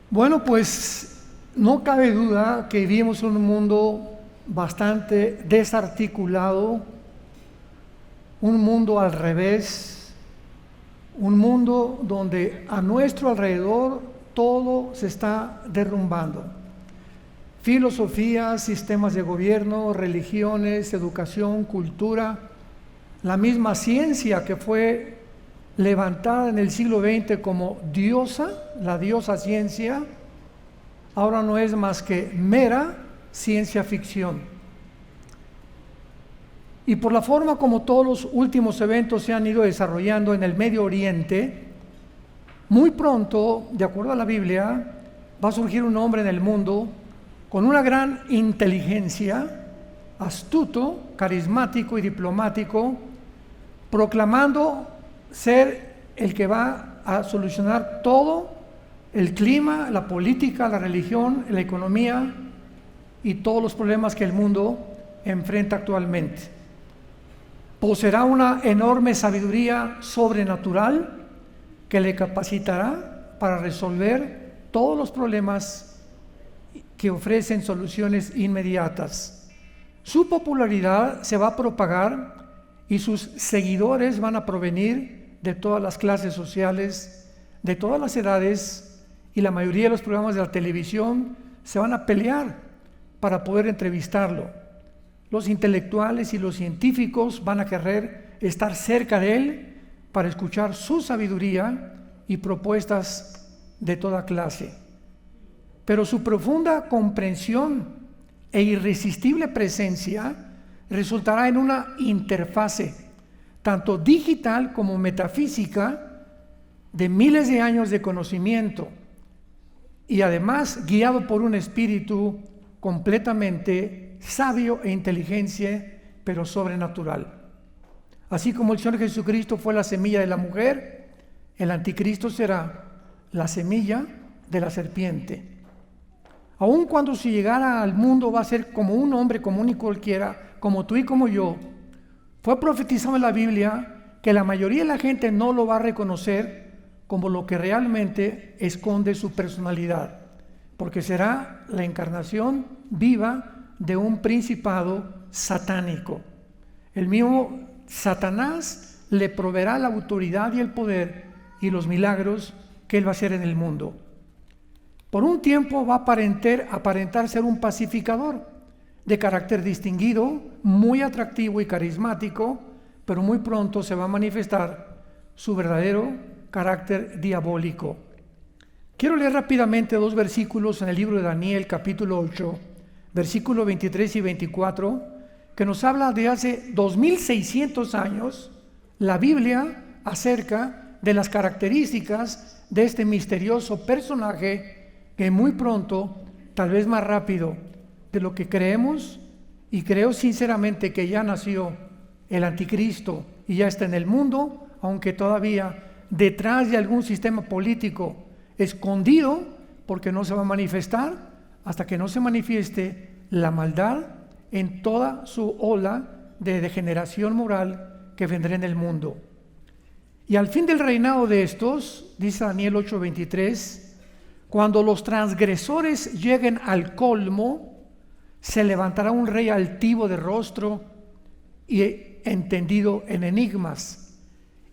Bueno, pues no cabe duda que vivimos en un mundo bastante desarticulado, un mundo al revés, un mundo donde a nuestro alrededor todo se está derrumbando. Filosofías, sistemas de gobierno, religiones, educación, cultura, la misma ciencia que fue levantada en el siglo XX como diosa, la diosa ciencia, ahora no es más que mera ciencia ficción. Y por la forma como todos los últimos eventos se han ido desarrollando en el Medio Oriente, muy pronto, de acuerdo a la Biblia, va a surgir un hombre en el mundo con una gran inteligencia, astuto, carismático y diplomático, proclamando ser el que va a solucionar todo: el clima, la política, la religión, la economía y todos los problemas que el mundo enfrenta actualmente. Poseerá una enorme sabiduría sobrenatural que le capacitará para resolver todos los problemas que ofrecen soluciones inmediatas. Su popularidad se va a propagar y sus seguidores van a provenir de todas las clases sociales, de todas las edades, y la mayoría de los programas de la televisión se van a pelear para poder entrevistarlo. Los intelectuales y los científicos van a querer estar cerca de él para escuchar su sabiduría y propuestas de toda clase. Pero su profunda comprensión e irresistible presencia resultará en una interfase, tanto digital como metafísica, de miles de años de conocimiento, y además guiado por un espíritu completamente sabio e inteligente, pero sobrenatural. Así como el Señor Jesucristo fue la semilla de la mujer, el anticristo será la semilla de la serpiente. Aun cuando si llegara al mundo va a ser como un hombre común y cualquiera, como tú y como yo, fue profetizado en la Biblia que la mayoría de la gente no lo va a reconocer como lo que realmente esconde su personalidad, porque será la encarnación viva de un principado satánico. El mismo Satanás le proveerá la autoridad y el poder y los milagros que él va a hacer en el mundo. Por un tiempo va a aparentar ser un pacificador de carácter distinguido, muy atractivo y carismático, pero muy pronto se va a manifestar su verdadero carácter diabólico. Quiero leer rápidamente dos versículos en el libro de Daniel, capítulo 8, versículos 23 y 24, que nos habla de hace 2600 años la Biblia acerca de las características de este misterioso personaje que muy pronto, tal vez más rápido de lo que creemos, y creo sinceramente que ya nació el anticristo y ya está en el mundo, aunque todavía detrás de algún sistema político escondido, porque no se va a manifestar hasta que no se manifieste la maldad en toda su ola de degeneración moral que vendrá en el mundo. Y al fin del reinado de estos, dice Daniel 8:23, cuando los transgresores lleguen al colmo, se levantará un rey altivo de rostro y entendido en enigmas,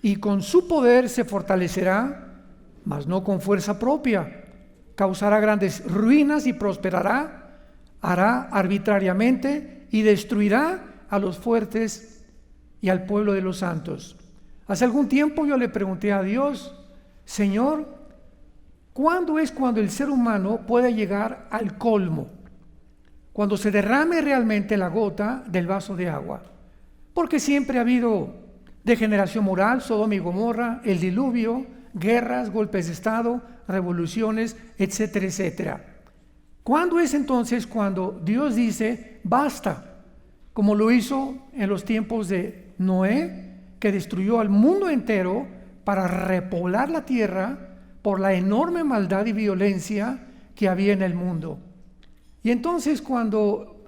y con su poder se fortalecerá, mas no con fuerza propia. Causará grandes ruinas y prosperará, hará arbitrariamente y destruirá a los fuertes y al pueblo de los santos. Hace algún tiempo yo le pregunté a Dios: Señor, ¿cuándo es cuando el ser humano puede llegar al colmo? Cuando se derrame realmente la gota del vaso de agua. Porque siempre ha habido degeneración moral, Sodoma y Gomorra, el diluvio, guerras, golpes de estado, revoluciones, etcétera, etcétera. ¿Cuándo es entonces cuando Dios dice basta? Como lo hizo en los tiempos de Noé, que destruyó al mundo entero para repoblar la tierra por la enorme maldad y violencia que había en el mundo. Y entonces cuando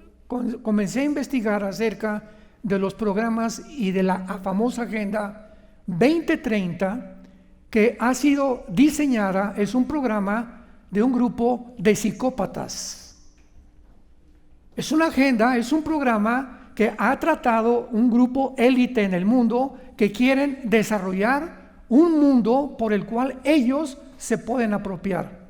comencé a investigar acerca de los programas y de la famosa Agenda 2030, que ha sido diseñada, es un programa de un grupo de psicópatas. Es una agenda, es un programa que ha tratado un grupo élite en el mundo que quieren desarrollar un mundo por el cual ellos se pueden apropiar.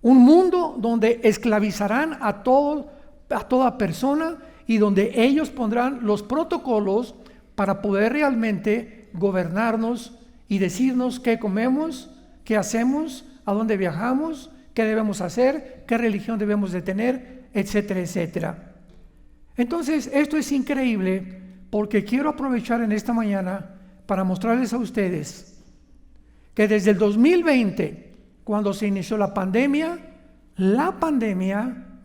Un mundo donde esclavizarán a toda persona y donde ellos pondrán los protocolos para poder realmente gobernarnos y decirnos qué comemos, qué hacemos, a dónde viajamos, qué debemos hacer, qué religión debemos de tener, etcétera, etcétera. Entonces, esto es increíble porque quiero aprovechar en esta mañana para mostrarles a ustedes que desde el 2020, cuando se inició la pandemia,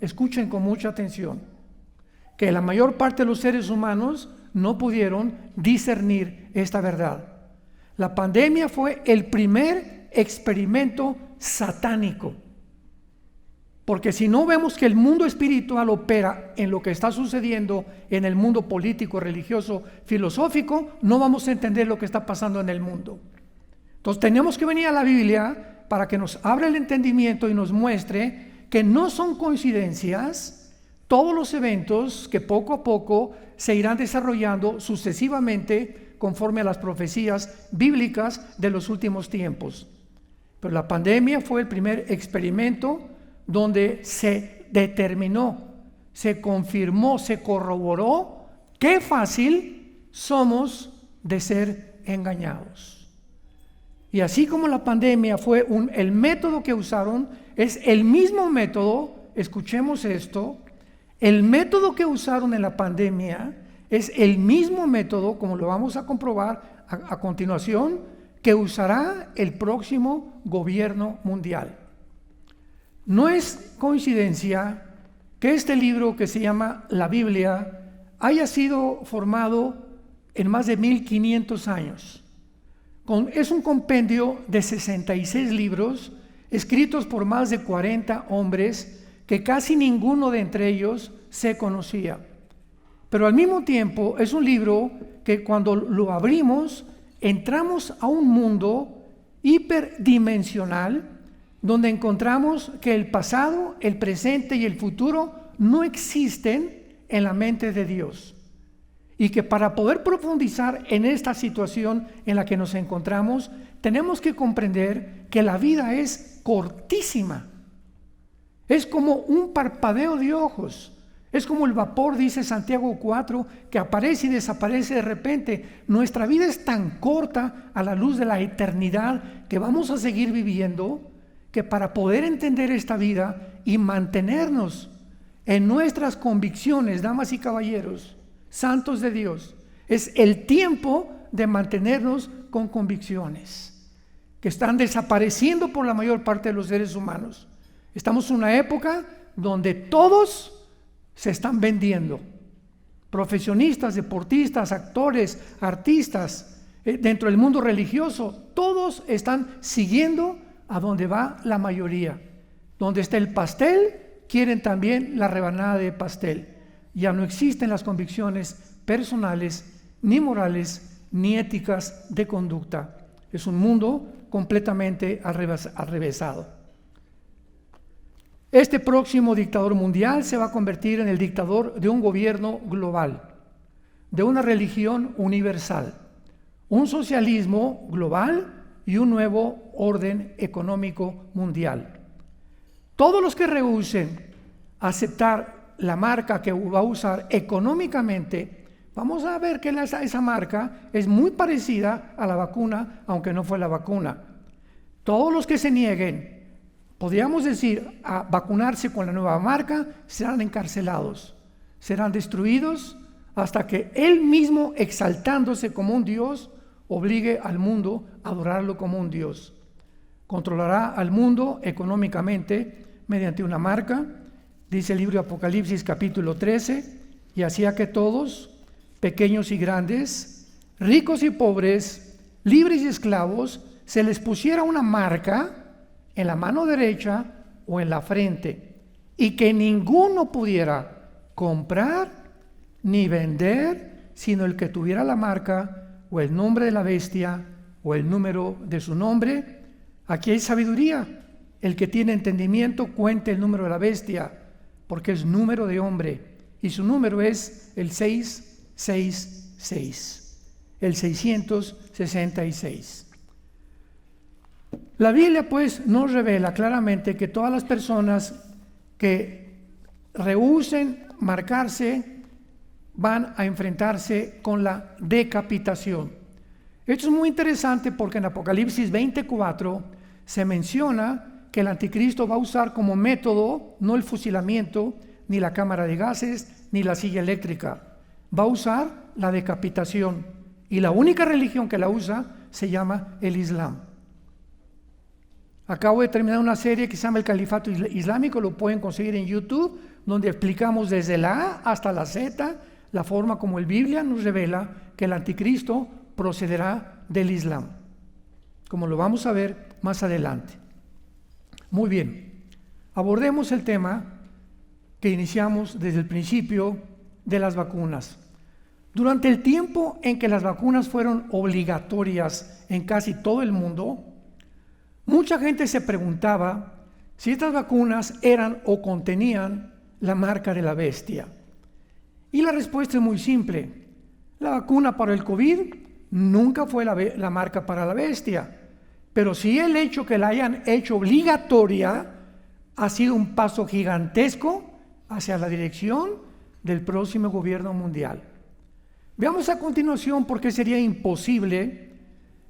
escuchen con mucha atención, que la mayor parte de los seres humanos no pudieron discernir esta verdad. La pandemia fue el primer experimento satánico, porque si no vemos que el mundo espiritual opera en lo que está sucediendo en el mundo político, religioso, filosófico, no vamos a entender lo que está pasando en el mundo. Entonces tenemos que venir a la Biblia para que nos abra el entendimiento y nos muestre que no son coincidencias todos los eventos que poco a poco se irán desarrollando sucesivamente conforme a las profecías bíblicas de los últimos tiempos. Pero la pandemia fue el primer experimento donde se determinó, se confirmó, se corroboró qué fácil somos de ser engañados. Y así como la pandemia fue el método que usaron, es el mismo método, escuchemos esto, el método que usaron en la pandemia es el mismo método, como lo vamos a comprobar a continuación, que usará el próximo gobierno mundial. No es coincidencia que este libro que se llama la Biblia haya sido formado en más de 1500 años. Es un compendio de 66 libros escritos por más de 40 hombres que casi ninguno de entre ellos se conocía. Pero al mismo tiempo es un libro que cuando lo abrimos entramos a un mundo hiperdimensional donde encontramos que el pasado, el presente y el futuro no existen en la mente de Dios. Y que para poder profundizar en esta situación en la que nos encontramos, tenemos que comprender que la vida es cortísima. Es como un parpadeo de ojos. Es como el vapor, dice Santiago 4, que aparece y desaparece de repente. Nuestra vida es tan corta a la luz de la eternidad que vamos a seguir viviendo, que para poder entender esta vida y mantenernos en nuestras convicciones, damas y caballeros, santos de Dios, es el tiempo de mantenernos con convicciones que están desapareciendo por la mayor parte de los seres humanos. Estamos en una época donde todos se están vendiendo, profesionistas, deportistas, actores, artistas, dentro del mundo religioso, todos están siguiendo a donde va la mayoría. Donde está el pastel, quieren también la rebanada de pastel. Ya no existen las convicciones personales, ni morales, ni éticas de conducta. Es un mundo completamente arrevesado. Este próximo dictador mundial se va a convertir en el dictador de un gobierno global, de una religión universal, un socialismo global y un nuevo orden económico mundial. Todos los que rehúsen aceptar la marca que va a usar económicamente, vamos a ver que esa marca es muy parecida a la vacuna, aunque no fue la vacuna. Todos los que se nieguen, podríamos decir, a vacunarse con la nueva marca, serán encarcelados, serán destruidos, hasta que él mismo, exaltándose como un Dios, obligue al mundo a adorarlo como un Dios. Controlará al mundo económicamente mediante una marca. Dice el libro de Apocalipsis capítulo 13, y hacía que todos, pequeños y grandes, ricos y pobres, libres y esclavos, se les pusiera una marca en la mano derecha o en la frente, y que ninguno pudiera comprar ni vender, sino el que tuviera la marca o el nombre de la bestia o el número de su nombre. Aquí hay sabiduría El que tiene entendimiento cuente el número de la bestia, porque es número de hombre, y su número es el 666, el 666. La Biblia pues nos revela claramente que todas las personas que rehúsen marcarse van a enfrentarse con la decapitación. Esto es muy interesante porque en Apocalipsis 24 se menciona que el anticristo va a usar como método no el fusilamiento, ni la cámara de gases, ni la silla eléctrica. Va a usar la decapitación. Y la única religión que la usa se llama el Islam. Acabo de terminar una serie que se llama El Califato Islámico, lo pueden conseguir en YouTube, donde explicamos desde la A hasta la Z la forma como la Biblia nos revela que el anticristo procederá del Islam, como lo vamos a ver más adelante. Muy bien, abordemos el tema que iniciamos desde el principio de las vacunas. Durante el tiempo en que las vacunas fueron obligatorias en casi todo el mundo, mucha gente se preguntaba si estas vacunas eran o contenían la marca de la bestia. Y la respuesta es muy simple. La vacuna para el COVID nunca fue la marca para la bestia, pero sí el hecho que la hayan hecho obligatoria ha sido un paso gigantesco hacia la dirección del próximo gobierno mundial. Veamos a continuación por qué sería imposible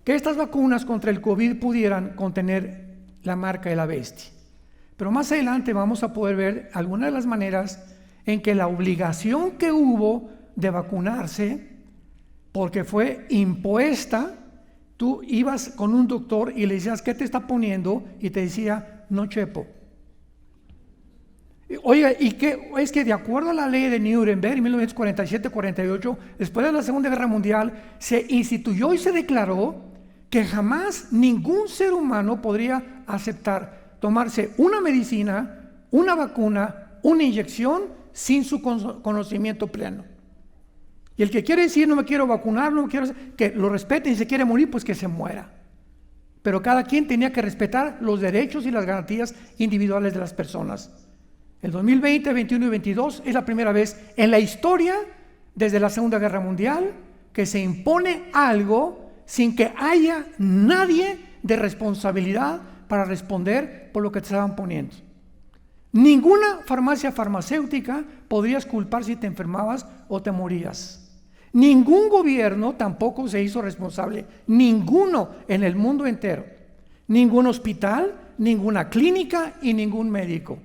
que estas vacunas contra el COVID pudieran contener la marca de la bestia. Pero más adelante vamos a poder ver algunas de las maneras en que la obligación que hubo de vacunarse, porque fue impuesta, tú ibas con un doctor y le decías, ¿qué te está poniendo? Y te decía, no chepo. Oiga, ¿y qué? Es que de acuerdo a la ley de Nuremberg en 1947-48, después de la Segunda Guerra Mundial, se instituyó y se declaró que jamás ningún ser humano podría aceptar tomarse una medicina, una vacuna, una inyección sin su conocimiento pleno. Y el que quiere decir no me quiero vacunar, no quiero, que lo respete, y se quiere morir, pues que se muera. Pero cada quien tenía que respetar los derechos y las garantías individuales de las personas. El 2020, 21 y 22 es la primera vez en la historia, desde la Segunda Guerra Mundial, que se impone algo sin que haya nadie de responsabilidad para responder por lo que te estaban poniendo. Ninguna farmacia farmacéutica podrías culpar si te enfermabas o te morías. Ningún gobierno tampoco se hizo responsable, ninguno en el mundo entero. Ningún hospital, ninguna clínica y ningún médico.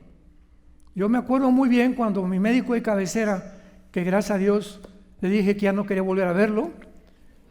Yo me acuerdo muy bien cuando mi médico de cabecera, que gracias a Dios le dije que ya no quería volver a verlo,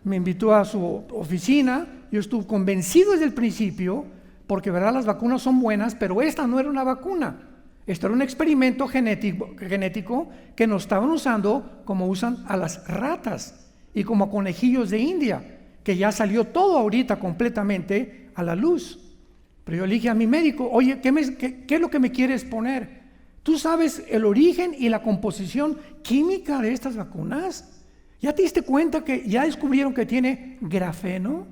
me invitó a su oficina. Yo estuve convencido desde el principio, porque verdad las vacunas son buenas, pero esta no era una vacuna. Esto era un experimento genético que nos estaban usando como usan a las ratas y como a conejillos de India, que ya salió todo ahorita completamente a la luz. Pero yo le dije a mi médico, oye, ¿qué es lo que me quieres poner? ¿Tú sabes el origen y la composición química de estas vacunas? ¿Ya te diste cuenta que ya descubrieron que tiene grafeno?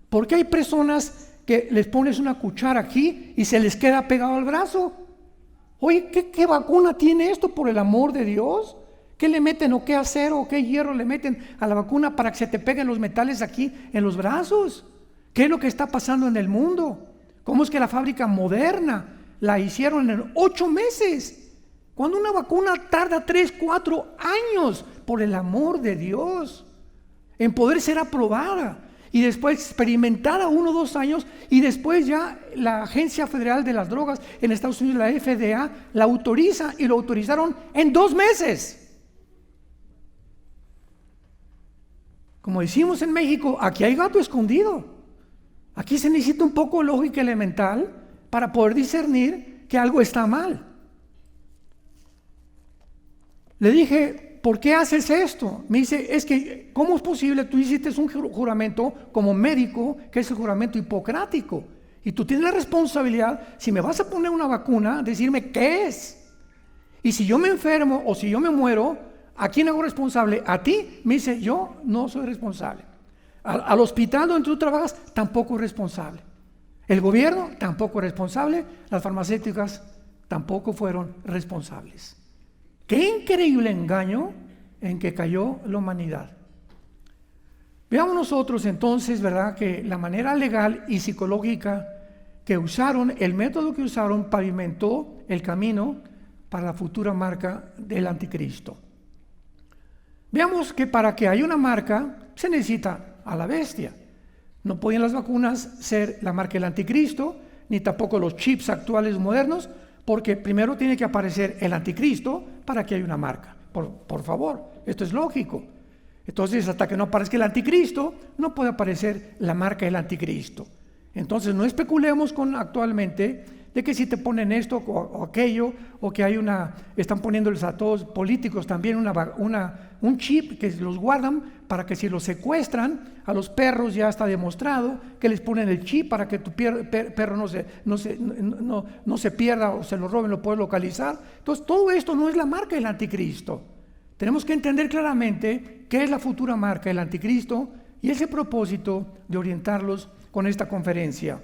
¿Por qué hay personas que les pones una cuchara aquí y se les queda pegado al brazo? Oye, ¿qué vacuna tiene esto, por el amor de Dios? ¿Qué le meten o qué acero o qué hierro le meten a la vacuna para que se te peguen los metales aquí en los brazos? ¿Qué es lo que está pasando en el mundo? ¿Cómo es que la fábrica Moderna la hicieron en 8 meses? Cuando una vacuna tarda 3, 4 años, por el amor de Dios, en poder ser aprobada. Y después experimentada 1 o 2 años, y después ya la Agencia Federal de las Drogas en Estados Unidos, la FDA, la autoriza, y lo autorizaron en 2 meses. Como decimos en México, aquí hay gato escondido. Aquí se necesita un poco de lógica elemental para poder discernir que algo está mal. Le dije, ¿por qué haces esto? Me dice, es que, ¿cómo es posible? Tú hiciste un juramento como médico, que es el juramento hipocrático. Y tú tienes la responsabilidad, si me vas a poner una vacuna, decirme qué es. Y si yo me enfermo o si yo me muero, ¿a quién hago responsable? ¿A ti? Me dice, yo no soy responsable. Al hospital donde tú trabajas, tampoco es responsable. El gobierno tampoco es responsable, las farmacéuticas tampoco fueron responsables. Qué increíble engaño en que cayó la humanidad. Veamos nosotros entonces, ¿verdad?, que la manera legal y psicológica que usaron, el método que usaron, pavimentó el camino para la futura marca del anticristo. Veamos que para que haya una marca se necesita a la bestia. No pueden las vacunas ser la marca del anticristo, ni tampoco los chips actuales modernos, porque primero tiene que aparecer el anticristo para que haya una marca. Por favor, esto es lógico. Entonces, hasta que no aparezca el anticristo, no puede aparecer la marca del anticristo. Entonces, no especulemos con actualmente de que si te ponen esto o aquello, o que están poniéndoles a todos políticos también un chip que los guardan para que si los secuestran, a los perros ya está demostrado que les ponen el chip para que tu perro no se pierda o se lo roben, lo puedes localizar. Entonces, todo esto no es la marca del anticristo. Tenemos que entender claramente qué es la futura marca del anticristo y ese propósito de orientarlos con esta conferencia.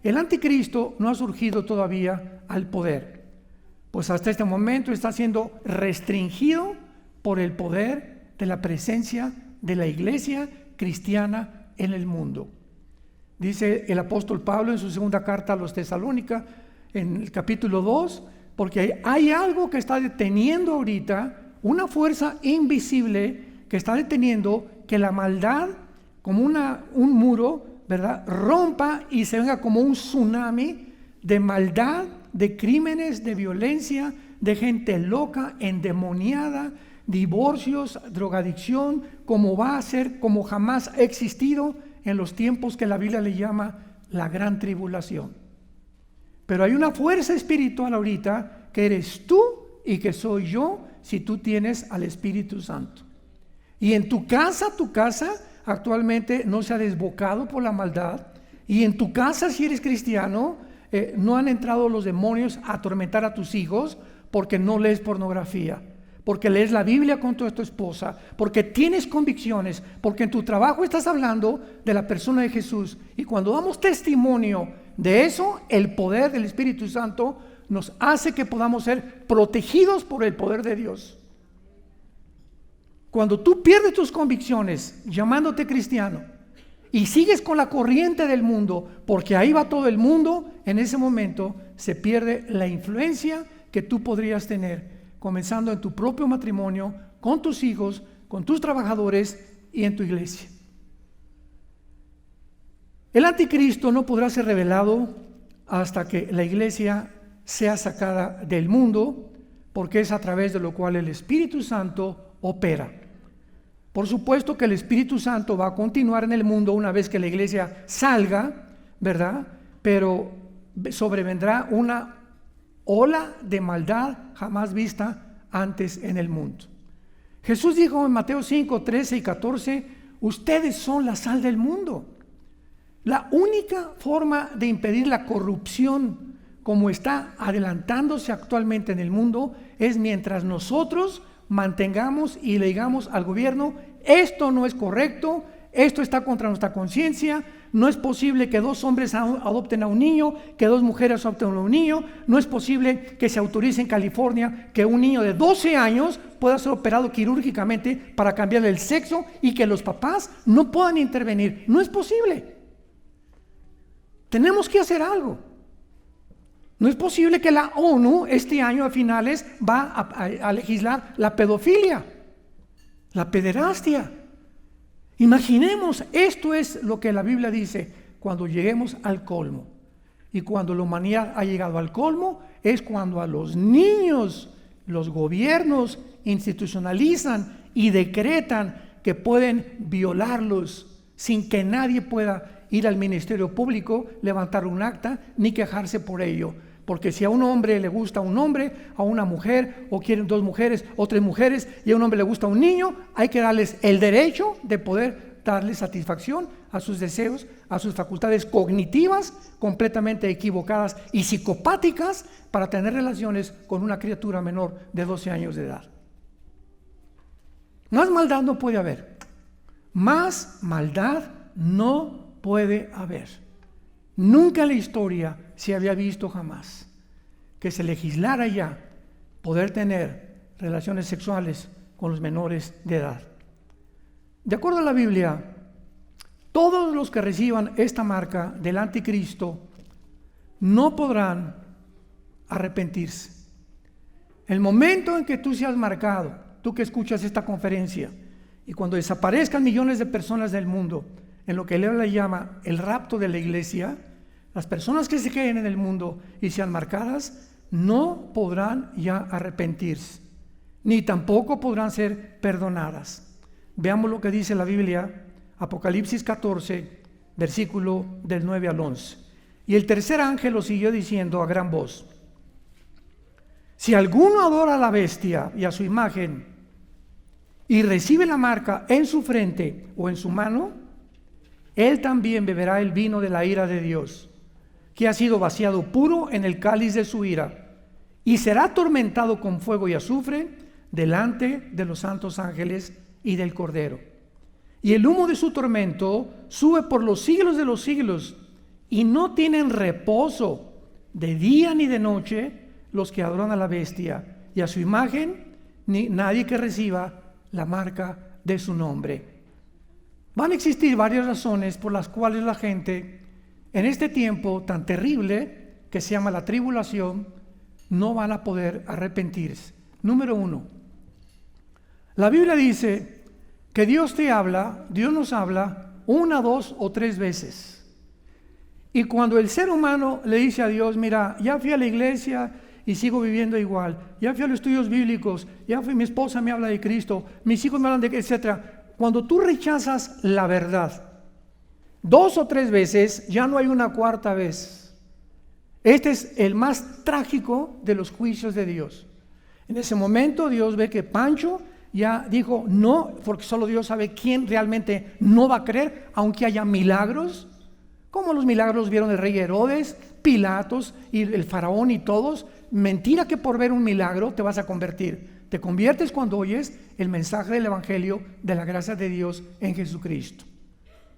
El anticristo no ha surgido todavía al poder, pues hasta este momento está siendo restringido por el poder de la presencia de la iglesia cristiana en el mundo. Dice el apóstol Pablo en su segunda carta a los Tesalónicas, en el capítulo 2, porque hay algo que está deteniendo ahorita, una fuerza invisible que está deteniendo que la maldad, como un muro, ¿verdad?, rompa y se venga como un tsunami de maldad, de crímenes, de violencia, de gente loca, endemoniada, divorcios, drogadicción, como va a ser, como jamás ha existido en los tiempos que la Biblia le llama la gran tribulación. Pero hay una fuerza espiritual ahorita que eres tú y que soy yo si tú tienes al Espíritu Santo. Y en tu casa actualmente no se ha desbocado por la maldad, y en tu casa, si eres cristiano, no han entrado los demonios a atormentar a tus hijos porque no lees pornografía, porque lees la Biblia con tu esposa, porque tienes convicciones, porque en tu trabajo estás hablando de la persona de Jesús. Y cuando damos testimonio de eso, el poder del Espíritu Santo nos hace que podamos ser protegidos por el poder de Dios. Cuando tú pierdes tus convicciones llamándote cristiano y sigues con la corriente del mundo, porque ahí va todo el mundo, en ese momento se pierde la influencia que tú podrías tener, comenzando en tu propio matrimonio, con tus hijos, con tus trabajadores y en tu iglesia. El anticristo no podrá ser revelado hasta que la iglesia sea sacada del mundo, porque es a través de lo cual el Espíritu Santo opera. Por supuesto que el Espíritu Santo va a continuar en el mundo una vez que la iglesia salga, ¿verdad? Pero sobrevendrá una ola de maldad jamás vista antes en el mundo. Jesús dijo en Mateo 5, 13 y 14, ustedes son la sal del mundo. La única forma de impedir la corrupción como está adelantándose actualmente en el mundo es mientras nosotros mantengamos y le digamos al gobierno, esto no es correcto, esto está contra nuestra conciencia, no es posible que 2 hombres adopten a un niño, que 2 mujeres adopten a un niño, no es posible que se autorice en California que un niño de 12 años pueda ser operado quirúrgicamente para cambiarle el sexo y que los papás no puedan intervenir, no es posible. Tenemos que hacer algo. No es posible que la ONU este año a finales va a legislar la pedofilia, la pederastia. Imaginemos, esto es lo que la Biblia dice, cuando lleguemos al colmo. Y cuando la humanidad ha llegado al colmo, es cuando a los niños, los gobiernos institucionalizan y decretan que pueden violarlos sin que nadie pueda ir al Ministerio Público, levantar un acta, ni quejarse por ello. Porque si a un hombre le gusta un hombre, a una mujer, o quieren 2 mujeres o 3 mujeres, y a un hombre le gusta un niño, hay que darles el derecho de poder darle satisfacción a sus deseos, a sus facultades cognitivas completamente equivocadas y psicopáticas para tener relaciones con una criatura menor de 12 años de edad. Más maldad no puede haber. Más maldad no puede haber. Nunca en la historia se había visto jamás que se legislara ya poder tener relaciones sexuales con los menores de edad. De acuerdo a la Biblia, todos los que reciban esta marca del anticristo no podrán arrepentirse. El momento en que tú seas marcado, tú que escuchas esta conferencia, y cuando desaparezcan millones de personas del mundo, en lo que él le llama el rapto de la iglesia, las personas que se queden en el mundo y sean marcadas, no podrán ya arrepentirse, ni tampoco podrán ser perdonadas. Veamos lo que dice la Biblia, Apocalipsis 14, versículo del 9 al 11. Y el tercer ángel lo siguió diciendo a gran voz: si alguno adora a la bestia y a su imagen y recibe la marca en su frente o en su mano, él también beberá el vino de la ira de Dios, que ha sido vaciado puro en el cáliz de su ira, y será atormentado con fuego y azufre delante de los santos ángeles y del Cordero. Y el humo de su tormento sube por los siglos de los siglos, y no tienen reposo de día ni de noche los que adoran a la bestia y a su imagen, ni nadie que reciba la marca de su nombre. Van a existir varias razones por las cuales la gente en este tiempo tan terrible que se llama la tribulación no van a poder arrepentirse. Número 1, la Biblia dice que Dios nos habla 1, 2 o 3 veces. Y cuando el ser humano le dice a Dios: mira, ya fui a la iglesia y sigo viviendo igual, ya fui a los estudios bíblicos, mi esposa me habla de Cristo, mis hijos me hablan de etcétera. Cuando tú rechazas la verdad 2 o 3 veces, ya no hay una cuarta vez. Este es el más trágico de los juicios de Dios. En ese momento Dios ve que Pancho ya dijo no, porque solo Dios sabe quién realmente no va a creer, aunque haya milagros, como los milagros vieron el rey Herodes, Pilatos y el faraón y todos. Mentira que por ver un milagro te vas a convertir. Te conviertes cuando oyes el mensaje del evangelio de la gracia de Dios en Jesucristo.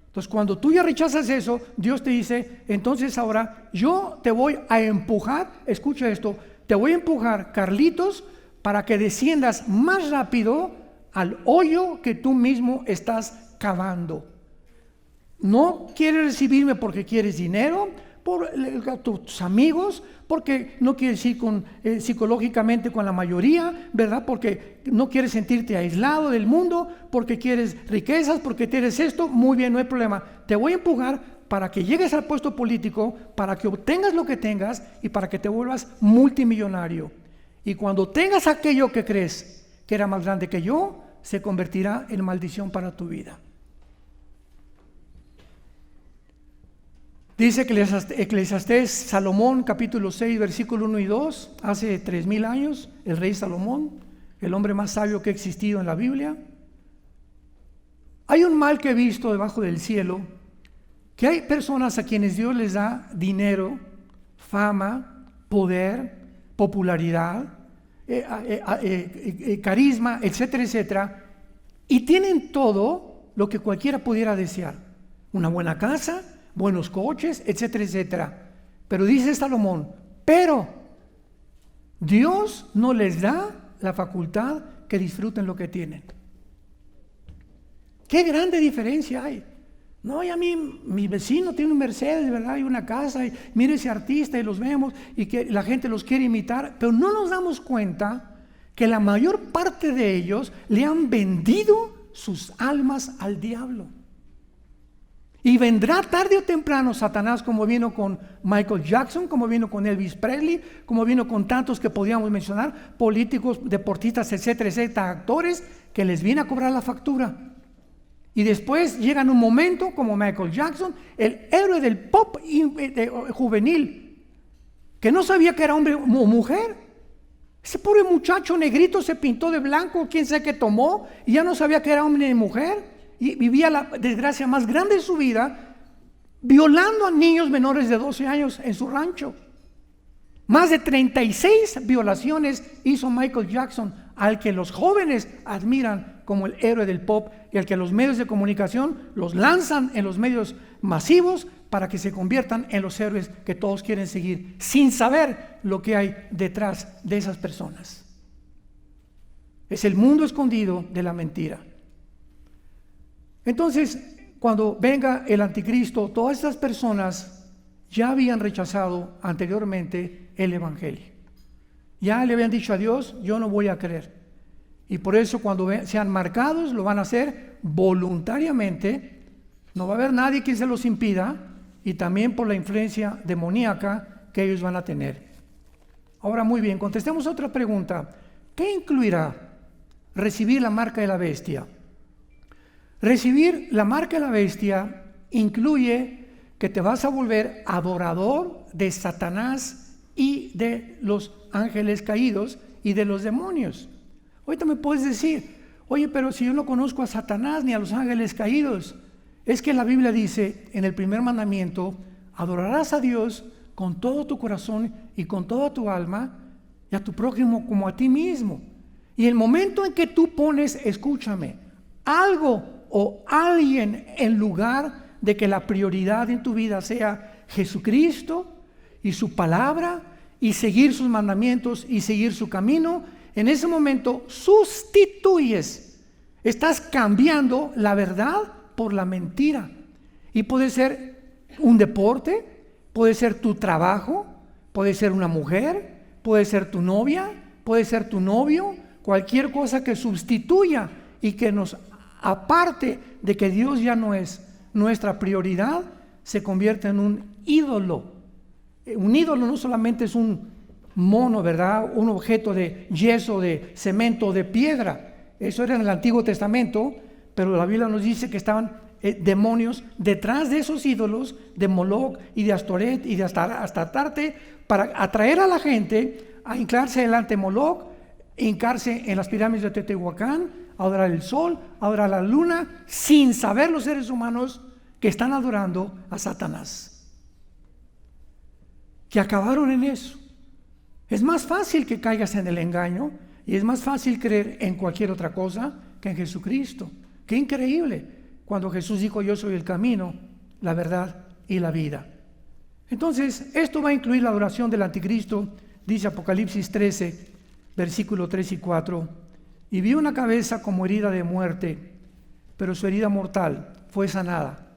Entonces, cuando tú ya rechazas eso, Dios te dice: entonces ahora yo te voy a empujar, escucha esto, te voy a empujar, Carlitos, para que desciendas más rápido al hoyo que tú mismo estás cavando. No quieres recibirme porque quieres dinero, por tus amigos, porque no quieres ir psicológicamente con la mayoría, ¿verdad? Porque no quieres sentirte aislado del mundo, porque quieres riquezas, porque quieres esto. Muy bien, no hay problema. Te voy a empujar para que llegues al puesto político, para que obtengas lo que tengas y para que te vuelvas multimillonario. Y cuando tengas aquello que crees que era más grande que yo, se convertirá en maldición para tu vida. Dice Eclesiastés, Salomón, capítulo 6, versículo 1 y 2, hace 3000 años, el rey Salomón, el hombre más sabio que ha existido en la Biblia. Hay un mal que he visto debajo del cielo, que hay personas a quienes Dios les da dinero, fama, poder, popularidad, carisma, etcétera, etcétera, y tienen todo lo que cualquiera pudiera desear: una buena casa, buenos coches, etcétera, etcétera. Pero dice Salomón: pero Dios no les da la facultad que disfruten lo que tienen. Qué grande diferencia hay. No, y a mí, mi vecino tiene un Mercedes, ¿verdad? Y una casa, y mire ese artista, y los vemos, y que la gente los quiere imitar, pero no nos damos cuenta que la mayor parte de ellos le han vendido sus almas al diablo. Y vendrá tarde o temprano Satanás, como vino con Michael Jackson, como vino con Elvis Presley, como vino con tantos que podíamos mencionar, políticos, deportistas, etcétera, etcétera, actores, que les viene a cobrar la factura. Y después llegan un momento como Michael Jackson, el héroe del pop juvenil, que no sabía que era hombre o mujer. Ese pobre muchacho negrito se pintó de blanco, quién sabe qué tomó, y ya no sabía que era hombre ni mujer. Y vivía la desgracia más grande de su vida, violando a niños menores de 12 años en su rancho. Más de 36 violaciones hizo Michael Jackson, al que los jóvenes admiran como el héroe del pop, y el que los medios de comunicación los lanzan en los medios masivos para que se conviertan en los héroes que todos quieren seguir, sin saber lo que hay detrás de esas personas. Es el mundo escondido de la mentira. Entonces, cuando venga el anticristo, todas estas personas ya habían rechazado anteriormente el evangelio. Ya le habían dicho a Dios: yo no voy a creer. Y por eso cuando sean marcados, lo van a hacer voluntariamente. No va a haber nadie quien se los impida, y también por la influencia demoníaca que ellos van a tener. Ahora, muy bien, contestemos otra pregunta. ¿Qué incluirá recibir la marca de la bestia? Recibir la marca de la bestia incluye que te vas a volver adorador de Satanás y de los ángeles caídos y de los demonios. Ahorita me puedes decir: oye, pero si yo no conozco a Satanás ni a los ángeles caídos. Es que la Biblia dice en el primer mandamiento: adorarás a Dios con todo tu corazón y con toda tu alma, y a tu prójimo como a ti mismo. Y el momento en que tú pones, escúchame, algo o alguien en lugar de que la prioridad en tu vida sea Jesucristo y su palabra y seguir sus mandamientos y seguir su camino, en ese momento sustituyes, estás cambiando la verdad por la mentira. Y puede ser un deporte, puede ser tu trabajo, puede ser una mujer, puede ser tu novia, puede ser tu novio, cualquier cosa que sustituya y que nos aparte de que Dios ya no es nuestra prioridad, se convierte en un ídolo. Un ídolo no solamente es un mono, ¿verdad? Un objeto de yeso, de cemento, de piedra. Eso era en el Antiguo Testamento, pero la Biblia nos dice que estaban demonios detrás de esos ídolos, de Moloch y de Astoret y de Astarte, para atraer a la gente a hincarse delante de Moloch, hincarse en las pirámides de Teotihuacán, adorar el sol, adorar la luna, sin saber los seres humanos que están adorando a Satanás, que acabaron en eso. Es más fácil que caigas en el engaño y es más fácil creer en cualquier otra cosa que en Jesucristo. Qué increíble cuando Jesús dijo: yo soy el camino, la verdad y la vida. Entonces, esto va a incluir la adoración del anticristo. Dice Apocalipsis 13, versículo 3 y 4: y vi una cabeza como herida de muerte, pero su herida mortal fue sanada.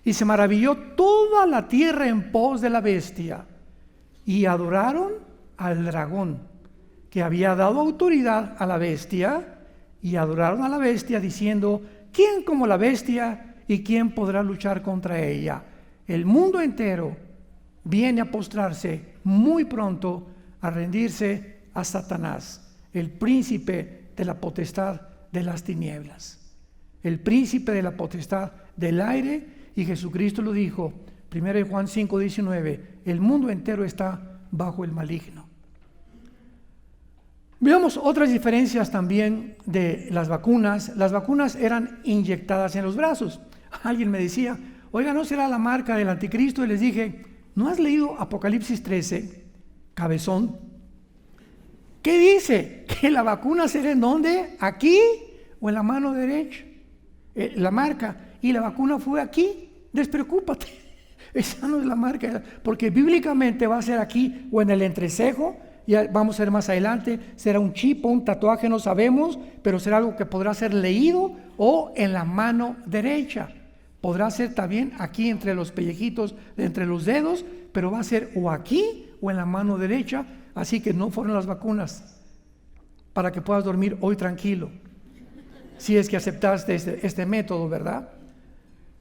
Y se maravilló toda la tierra en pos de la bestia, y adoraron al dragón, que había dado autoridad a la bestia, y adoraron a la bestia diciendo: ¿quién como la bestia y quién podrá luchar contra ella? El mundo entero viene a postrarse muy pronto, a rendirse a Satanás, el príncipe de la potestad de las tinieblas, el príncipe de la potestad del aire. Y Jesucristo lo dijo, 1 Juan 5:19: el mundo entero está bajo el maligno. Veamos otras diferencias también de las vacunas. Las vacunas eran inyectadas en los brazos. Alguien me decía: oiga, ¿no será la marca del anticristo? Y les dije: ¿no has leído Apocalipsis 13, cabezón? ¿Qué dice? ¿Que la vacuna será en dónde? ¿Aquí o en la mano derecha? La marca. Y la vacuna fue aquí. Despreocúpate. Esa no es la marca. Porque bíblicamente va a ser aquí o en el entrecejo. Ya vamos a ver más adelante. Será un chip o un tatuaje, no sabemos. Pero será algo que podrá ser leído o en la mano derecha. Podrá ser también aquí entre los pellejitos, entre los dedos. Pero va a ser o aquí o en la mano derecha. Así que no fueron las vacunas para que puedas dormir hoy tranquilo, si es que aceptaste este método, ¿verdad?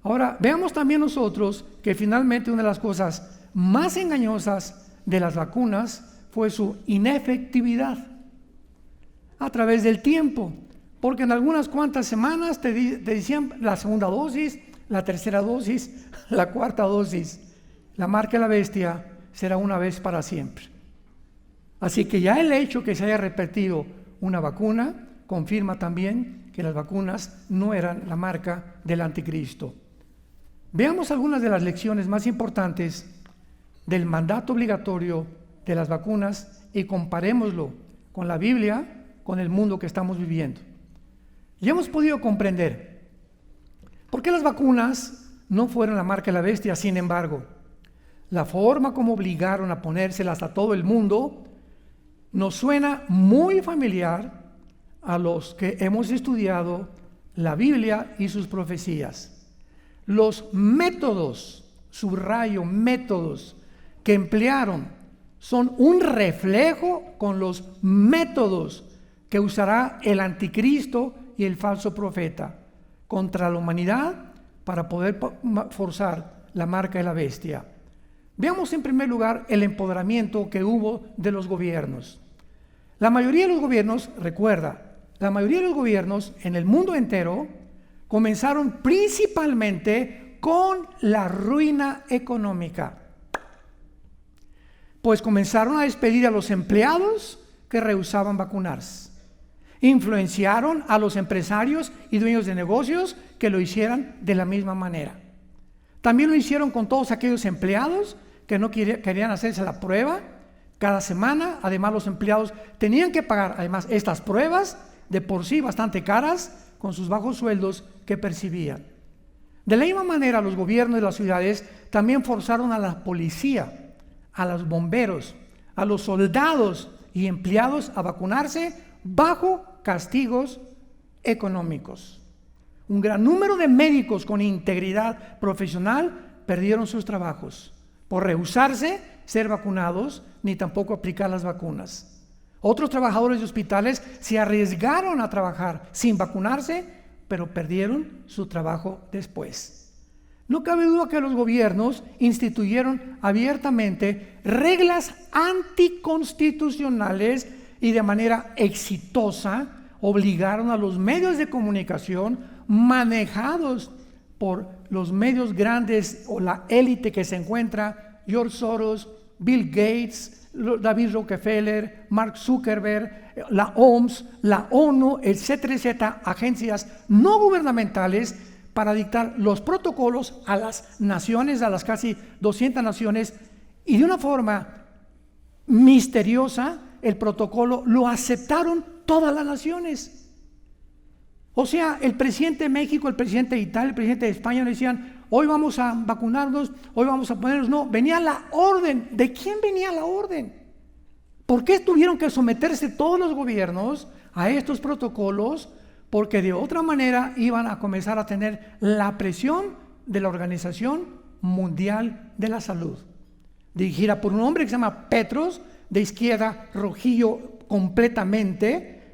Ahora, veamos también nosotros que finalmente una de las cosas más engañosas de las vacunas fue su inefectividad a través del tiempo, porque en algunas cuantas semanas te decían la segunda dosis, la tercera dosis, la cuarta dosis. La marca de la bestia será una vez para siempre. Así que ya el hecho que se haya repetido una vacuna confirma también que las vacunas no eran la marca del anticristo. Veamos algunas de las lecciones más importantes del mandato obligatorio de las vacunas y comparémoslo con la Biblia, con el mundo que estamos viviendo. Y hemos podido comprender por qué las vacunas no fueron la marca de la bestia. Sin embargo, la forma como obligaron a ponérselas a todo el mundo nos suena muy familiar a los que hemos estudiado la Biblia y sus profecías. Los métodos, subrayo, métodos que emplearon son un reflejo con los métodos que usará el anticristo y el falso profeta contra la humanidad para poder forzar la marca de la bestia. Veamos en primer lugar el empoderamiento que hubo de los gobiernos. La mayoría de los gobiernos, recuerda, la mayoría de los gobiernos en el mundo entero comenzaron principalmente con la ruina económica. Pues comenzaron a despedir a los empleados que rehusaban vacunarse. Influenciaron a los empresarios y dueños de negocios que lo hicieran de la misma manera. También lo hicieron con todos aquellos empleados que no querían hacerse la prueba cada semana. Además, los empleados tenían que pagar además estas pruebas de por sí bastante caras con sus bajos sueldos que percibían. De la misma manera, los gobiernos de las ciudades también forzaron a la policía, a los bomberos, a los soldados y empleados a vacunarse bajo castigos económicos. Un gran número de médicos con integridad profesional perdieron sus trabajos por rehusarse ser vacunados ni tampoco aplicar las vacunas. Otros trabajadores de hospitales se arriesgaron a trabajar sin vacunarse, pero perdieron su trabajo después. No cabe duda que los gobiernos instituyeron abiertamente reglas anticonstitucionales y de manera exitosa obligaron a los medios de comunicación manejados por los medios grandes o la élite que se encuentra, George Soros, Bill Gates, David Rockefeller, Mark Zuckerberg, la OMS, la ONU, etcétera, agencias no gubernamentales para dictar los protocolos a las naciones, a las casi 200 naciones, y de una forma misteriosa el protocolo lo aceptaron todas las naciones. O sea, el presidente de México, el presidente de Italia, el presidente de España le decían, hoy vamos a vacunarnos, hoy vamos a ponernos. No, venía la orden. ¿De quién venía la orden? ¿Por qué tuvieron que someterse todos los gobiernos a estos protocolos? Porque de otra manera iban a comenzar a tener la presión de la Organización Mundial de la Salud, dirigida por un hombre que se llama Petros, de izquierda, rojillo completamente,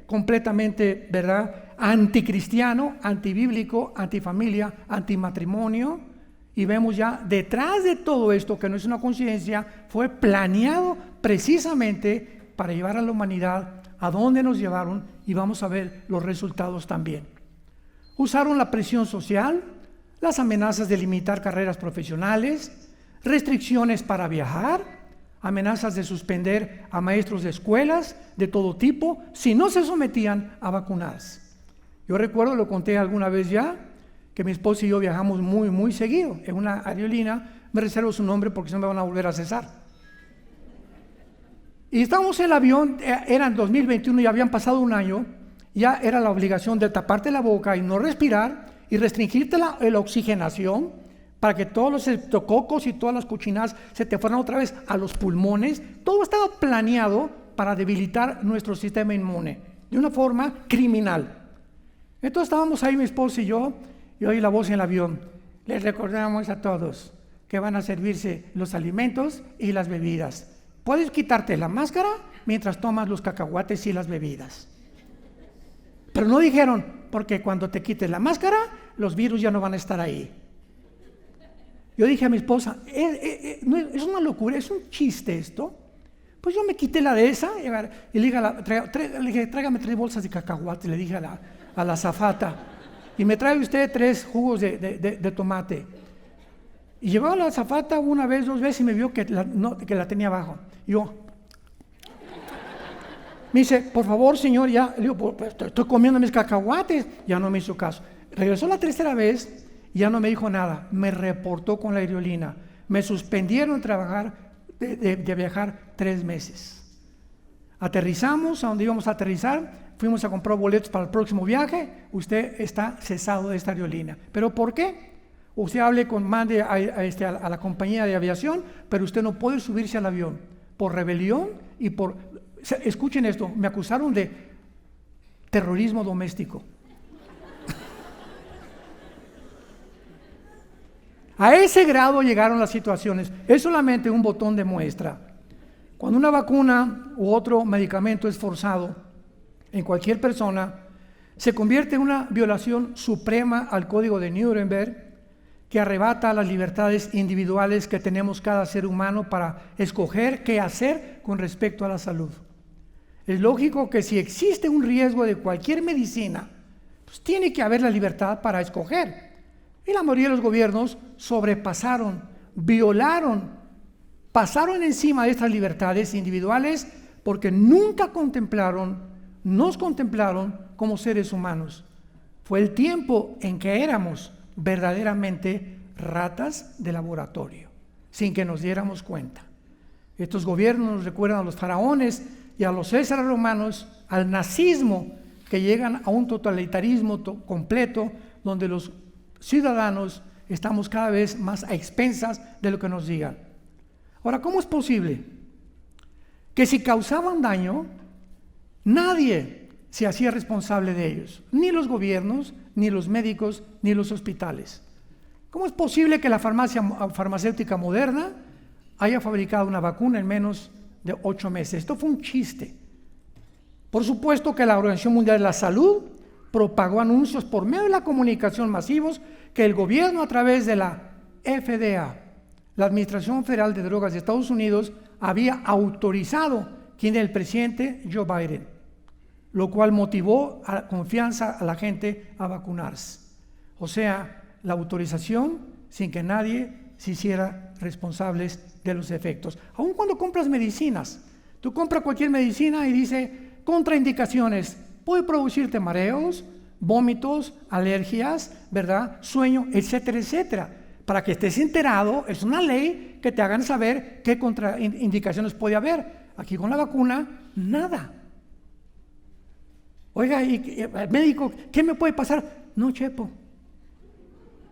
¿verdad?, anticristiano, antibíblico, antifamilia, antimatrimonio. Y vemos ya detrás de todo esto, que no es una coincidencia, fue planeado precisamente para llevar a la humanidad a donde nos llevaron, y vamos a ver los resultados también. Usaron la presión social, las amenazas de limitar carreras profesionales, restricciones para viajar, amenazas de suspender a maestros de escuelas de todo tipo si no se sometían a vacunarse. Yo recuerdo, lo conté alguna vez ya, que mi esposa y yo viajamos muy seguido en una aerolínea. Me reservo su nombre porque si no me van a volver a cesar. Y estábamos en el avión, era en 2021 y habían pasado un año. Ya era la obligación de taparte la boca y no respirar y restringirte la oxigenación para que todos los estreptococos y todas las cochinadas se te fueran otra vez a los pulmones. Todo estaba planeado para debilitar nuestro sistema inmune de una forma criminal. Entonces estábamos ahí mi esposa y yo, y oí la voz en el avión. Les recordamos a todos que van a servirse los alimentos y las bebidas. Puedes quitarte la máscara mientras tomas los cacahuates y las bebidas. Pero no dijeron, porque cuando te quites la máscara, los virus ya no van a estar ahí. Yo dije a mi esposa, no, es una locura, es un chiste esto. Pues yo me quité la de esa y le dije, tráigame 3 bolsas de cacahuates, le dije a la azafata, y me trae usted 3 jugos de tomate. Y llevaba la azafata una vez, 2 veces y me vio que la tenía abajo. Yo, me dice, por favor señor, ya. Le digo, pues, estoy comiendo mis cacahuates. Ya no me hizo caso. Regresó la 3ª vez y ya no me dijo nada. Me reportó con la aerolínea. Me suspendieron de viajar 3 meses. Aterrizamos a donde íbamos a aterrizar, fuimos a comprar boletos para el próximo viaje, usted está cesado de esta aerolínea. ¿Pero por qué? Usted mande a la compañía de aviación, pero usted no puede subirse al avión por rebelión y escuchen esto, me acusaron de terrorismo doméstico. A ese grado llegaron las situaciones. Es solamente un botón de muestra. Cuando una vacuna u otro medicamento es forzado en cualquier persona, se convierte en una violación suprema al Código de Nuremberg, que arrebata las libertades individuales que tenemos cada ser humano para escoger qué hacer con respecto a la salud. Es lógico que si existe un riesgo de cualquier medicina, pues tiene que haber la libertad para escoger. Y la mayoría de los gobiernos sobrepasaron, violaron, pasaron encima de estas libertades individuales porque nunca nos contemplaron como seres humanos. Fue el tiempo en que éramos verdaderamente ratas de laboratorio, sin que nos diéramos cuenta. Estos gobiernos nos recuerdan a los faraones y a los césares romanos, al nazismo, que llegan a un totalitarismo completo, donde los ciudadanos estamos cada vez más a expensas de lo que nos digan. Ahora, ¿cómo es posible que si causaban daño, nadie se hacía responsable de ellos? Ni los gobiernos, ni los médicos, ni los hospitales. ¿Cómo es posible que la farmacéutica Moderna haya fabricado una vacuna en menos de 8 meses? Esto fue un chiste. Por supuesto que la Organización Mundial de la Salud propagó anuncios por medio de la comunicación masivos que el gobierno, a través de la FDA, la Administración Federal de Drogas de Estados Unidos, había autorizado, quien era el presidente Joe Biden, lo cual motivó a confianza a la gente a vacunarse. O sea, la autorización sin que nadie se hiciera responsables de los efectos. Aun cuando compras medicinas, tú compras cualquier medicina y dice contraindicaciones, puede producirte mareos, vómitos, alergias, ¿verdad? Sueño, etcétera, etcétera. Para que estés enterado, es una ley que te hagan saber qué contraindicaciones puede haber. Aquí con la vacuna, nada. Oiga, y el médico, ¿qué me puede pasar? No, chepo.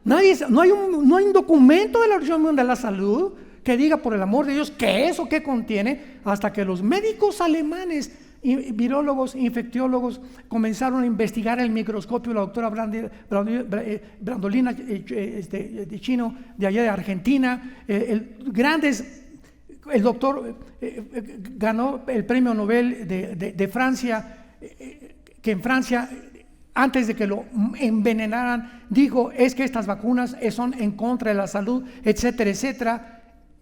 No hay un documento de la Organización Mundial de la Salud que diga, por el amor de Dios, qué es o qué contiene, hasta que los médicos alemanes, virólogos, infectólogos, comenzaron a investigar el microscopio. La doctora Brandolina de Chino, de allá de Argentina, el doctor ganó el premio Nobel de Francia, que en Francia, antes de que lo envenenaran, dijo, es que estas vacunas son en contra de la salud, etcétera, etcétera.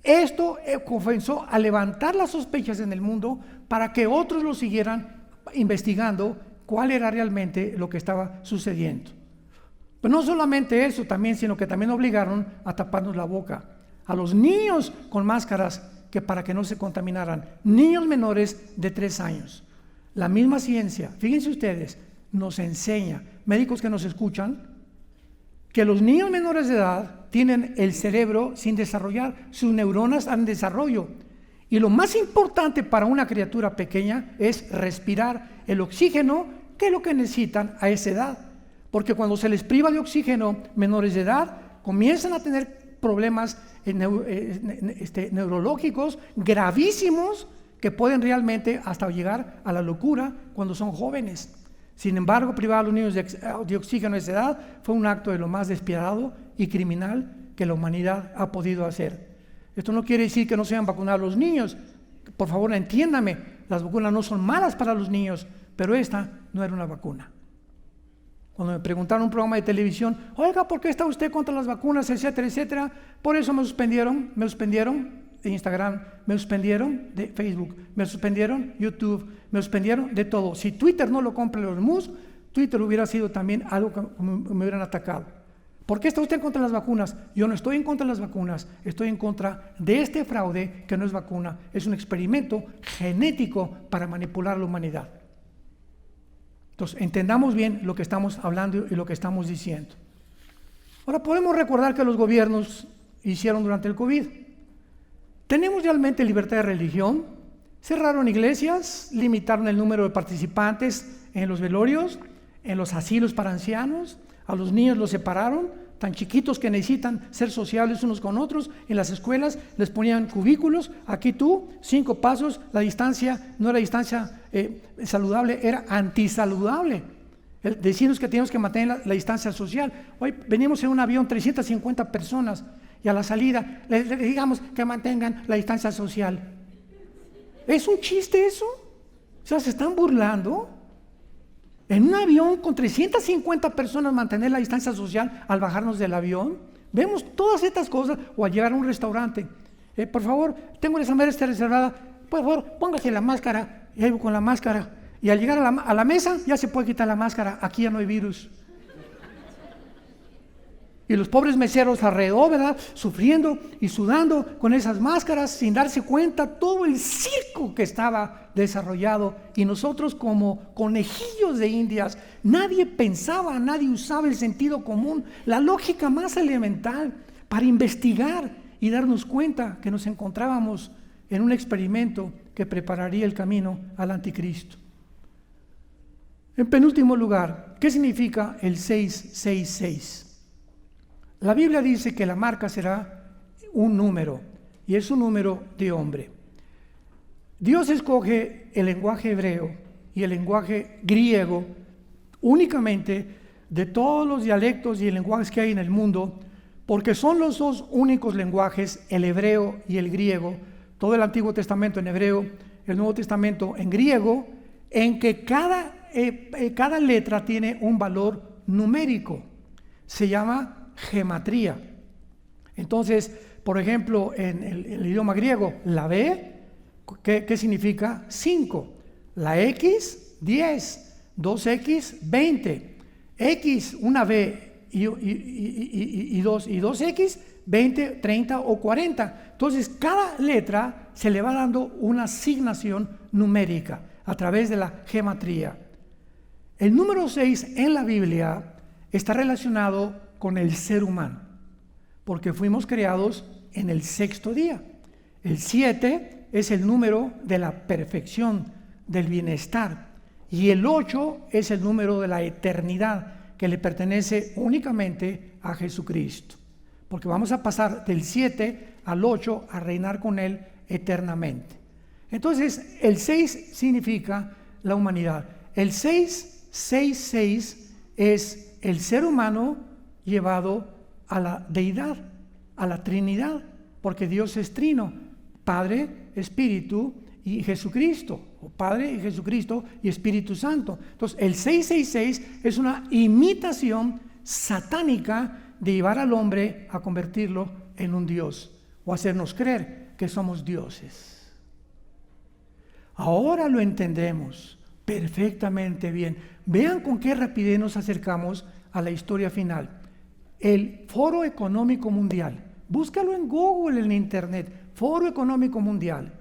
Esto comenzó a levantar las sospechas en el mundo para que otros lo siguieran investigando cuál era realmente lo que estaba sucediendo. Pero no solamente eso, sino que también obligaron a taparnos la boca a los niños con máscaras, que para que no se contaminaran, niños menores de 3 años. La misma ciencia, fíjense ustedes, nos enseña, médicos que nos escuchan, que los niños menores de edad tienen el cerebro sin desarrollar, sus neuronas están en desarrollo. Y lo más importante para una criatura pequeña es respirar el oxígeno, que es lo que necesitan a esa edad. Porque cuando se les priva de oxígeno, menores de edad comienzan a tener problemas neurológicos gravísimos, que pueden realmente hasta llegar a la locura cuando son jóvenes. Sin embargo, privar a los niños de oxígeno a esa edad fue un acto de lo más despiadado y criminal que la humanidad ha podido hacer. Esto no quiere decir que no sean vacunados los niños. Por favor, entiéndame, las vacunas no son malas para los niños, pero esta no era una vacuna. Cuando me preguntaron en un programa de televisión, oiga, ¿por qué está usted contra las vacunas, etcétera, etcétera? Por eso me suspendieron de Instagram, me suspendieron de Facebook, me suspendieron YouTube, me suspendieron de todo. Si Twitter no lo compra los Musk, Twitter hubiera sido también algo que me hubieran atacado. ¿Por qué está usted en contra de las vacunas? Yo no estoy en contra de las vacunas, estoy en contra de este fraude que no es vacuna, es un experimento genético para manipular a la humanidad. Entonces, entendamos bien lo que estamos hablando y lo que estamos diciendo. Ahora, podemos recordar que los gobiernos hicieron durante el COVID. ¿Tenemos realmente libertad de religión? Cerraron iglesias, limitaron el número de participantes en los velorios, en los asilos para ancianos, a los niños los separaron, tan chiquitos que necesitan ser sociables unos con otros. En las escuelas les ponían cubículos, aquí tú, 5 pasos, la distancia no era distancia saludable, era antisaludable. Decimos que tenemos que mantener la distancia social. Hoy venimos en un avión 350 personas y a la salida les digamos que mantengan la distancia social. ¿Es un chiste eso? O sea, se están burlando. En un avión con 350 personas mantener la distancia social al bajarnos del avión. Vemos todas estas cosas. O al llegar a un restaurante. Por favor, tengo esa mesa reservada. Por favor, póngase la máscara. Y ahí voy con la máscara. Y al llegar a la mesa ya se puede quitar la máscara. Aquí ya no hay virus. Y los pobres meseros alrededor, ¿verdad? Sufriendo y sudando con esas máscaras sin darse cuenta todo el circo que estaba desarrollado. Y nosotros como conejillos de indias, nadie pensaba, nadie usaba el sentido común, la lógica más elemental para investigar y darnos cuenta que nos encontrábamos en un experimento que prepararía el camino al anticristo. En penúltimo lugar, ¿qué significa el 666? La Biblia dice que la marca será un número, y es un número de hombre. Dios escoge el lenguaje hebreo y el lenguaje griego únicamente de todos los dialectos y lenguajes que hay en el mundo, porque son los dos únicos lenguajes, el hebreo y el griego, todo el Antiguo Testamento en hebreo, el Nuevo Testamento en griego, en que cada letra tiene un valor numérico. Se llama gematría. Entonces, por ejemplo, en el idioma griego, la B, ¿qué significa? 5. La X, 10. 2X, 20. X, una B y 2X, 20, 30 o 40. Entonces, cada letra se le va dando una asignación numérica a través de la gematría. El número 6 en la Biblia está relacionado con el ser humano, porque fuimos creados en el 6º día. El 7 es el número de la perfección, del bienestar, y el 8 es el número de la eternidad, que le pertenece únicamente a Jesucristo, porque vamos a pasar del 7 al 8 a reinar con Él eternamente. Entonces, el 6 significa la humanidad. El 666 es el ser humano llevado a la deidad, a la Trinidad, porque Dios es trino, Padre, Espíritu y Jesucristo, o Padre y Jesucristo y Espíritu Santo. Entonces, el 666 es una imitación satánica de llevar al hombre a convertirlo en un Dios, o hacernos creer que somos dioses. Ahora lo entendemos perfectamente bien. Vean con qué rapidez nos acercamos a la historia final. El Foro Económico Mundial, búscalo en Google, en Internet, Foro Económico Mundial,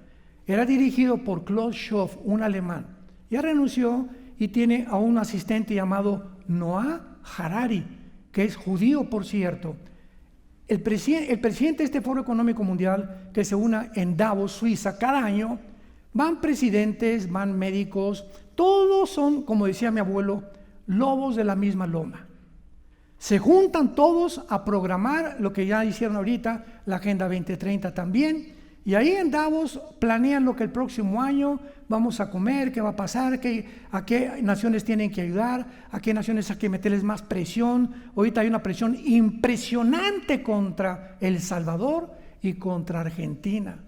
era dirigido por Klaus Schwab, un alemán. Ya renunció y tiene a un asistente llamado Noah Harari, que es judío, por cierto. El presidente de este Foro Económico Mundial, que se une en Davos, Suiza, cada año, van presidentes, van médicos, todos son, como decía mi abuelo, lobos de la misma loma. Se juntan todos a programar lo que ya hicieron ahorita, la Agenda 2030 también, y ahí en Davos planean lo que el próximo año vamos a comer, qué va a pasar, a qué naciones tienen que ayudar, a qué naciones hay que meterles más presión. Ahorita hay una presión impresionante contra El Salvador y contra Argentina,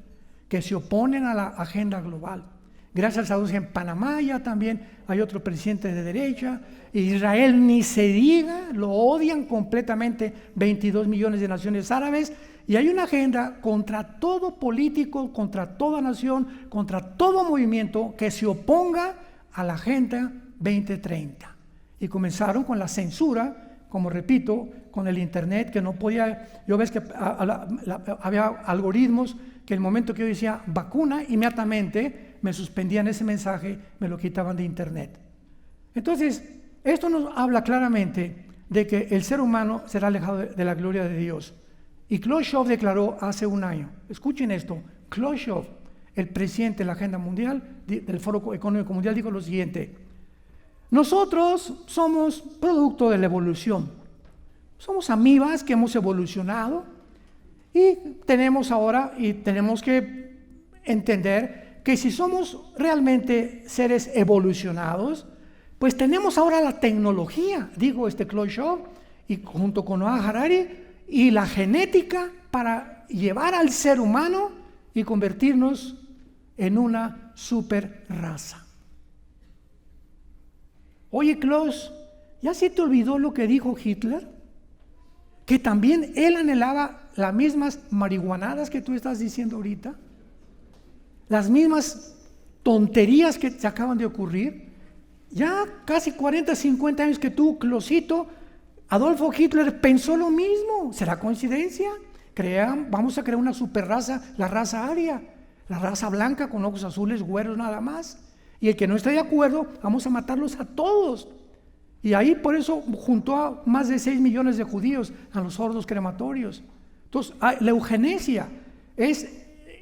que se oponen a la agenda global. Gracias a Dios en Panamá ya también hay otro presidente de derecha. Israel ni se diga, lo odian completamente 22 millones de naciones árabes. Y hay una agenda contra todo político, contra toda nación, contra todo movimiento que se oponga a la Agenda 2030. Y comenzaron con la censura, como repito, con el internet, que no podía, yo ves que había algoritmos que el momento que yo decía vacuna, inmediatamente me suspendían ese mensaje, me lo quitaban de internet. Entonces, esto nos habla claramente de que el ser humano será alejado de la gloria de Dios. Y Klaus Schwab declaró hace un año, escuchen esto, Klaus Schwab, el presidente de la Agenda Mundial, del Foro Económico Mundial, dijo lo siguiente: nosotros somos producto de la evolución. Somos amibas que hemos evolucionado y tenemos que entender que si somos realmente seres evolucionados, pues tenemos ahora la tecnología, dijo Klaus Schwab, y junto con Noah Harari, y la genética para llevar al ser humano y convertirnos en una super raza. Oye, Klaus, ¿ya se te olvidó lo que dijo Hitler? Que también él anhelaba las mismas marihuanadas que tú estás diciendo ahorita, las mismas tonterías que te acaban de ocurrir. Ya casi 40, 50 años que tú, Klausito, Adolfo Hitler pensó lo mismo. ¿Será coincidencia? Vamos a crear una superraza, la raza aria, la raza blanca con ojos azules, güeros nada más. Y el que no esté de acuerdo, vamos a matarlos a todos. Y ahí por eso juntó a más de 6 millones de judíos a los hornos crematorios. Entonces, la eugenesia es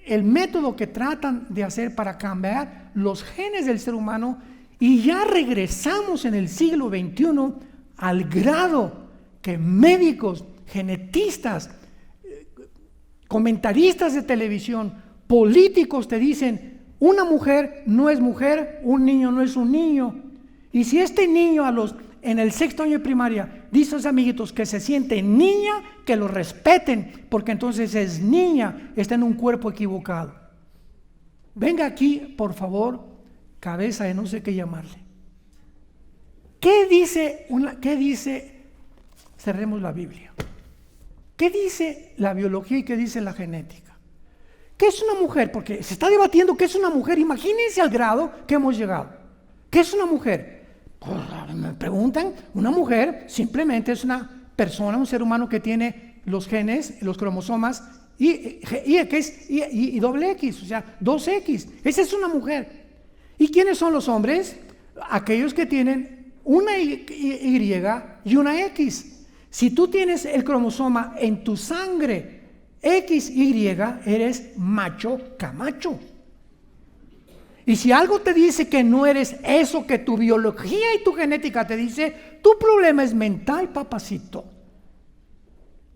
el método que tratan de hacer para cambiar los genes del ser humano, y ya regresamos en el siglo XXI al grado que médicos, genetistas, comentaristas de televisión, políticos te dicen: una mujer no es mujer, un niño no es un niño. Y si este niño en el 6º año de primaria dice a sus amiguitos que se siente niña, que lo respeten, porque entonces es niña, está en un cuerpo equivocado. Venga aquí, por favor, cabeza de no sé qué llamarle. ¿Qué dice? Cerremos la Biblia. ¿Qué dice la biología y qué dice la genética? ¿Qué es una mujer? Porque se está debatiendo qué es una mujer. Imagínense al grado que hemos llegado. ¿Qué es una mujer? Pues, me preguntan, una mujer simplemente es una persona, un ser humano que tiene los genes, los cromosomas y doble X, o sea, 2X. Esa es una mujer. ¿Y quiénes son los hombres? Aquellos que tienen una Y y una X. Si tú tienes el cromosoma en tu sangre XY, eres macho camacho. Y si algo te dice que no eres eso que tu biología y tu genética te dice, tu problema es mental, papacito.